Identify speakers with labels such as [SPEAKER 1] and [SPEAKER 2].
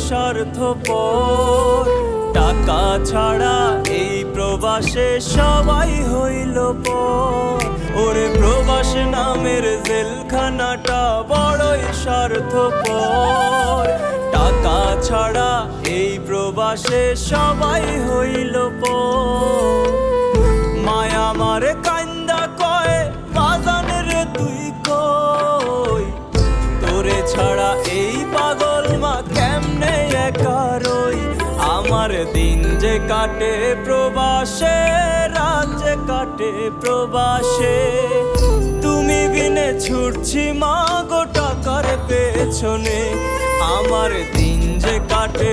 [SPEAKER 1] স্বার্থপর। টাকা ছাড়া এই প্রবাসে সবাই হইল পর। ওরে প্রবাস নামের জেলখানাটা বড়ই স্বার্থপর। টাকা ছাড়া এই প্রবাসে সবাই হইল পর। মায়া আমারে কান্দা কয় বাজান রে তুই কই, তোরে ছাড়া এই পাগল মা কেমনে একা রই। আমার দিন যে কাটে প্রবাসে, রাত যে কাটে প্রবাসে, তুমি বিনে ছুটছি মা গো টাকার পেছনে। আমার দিন যে কাটে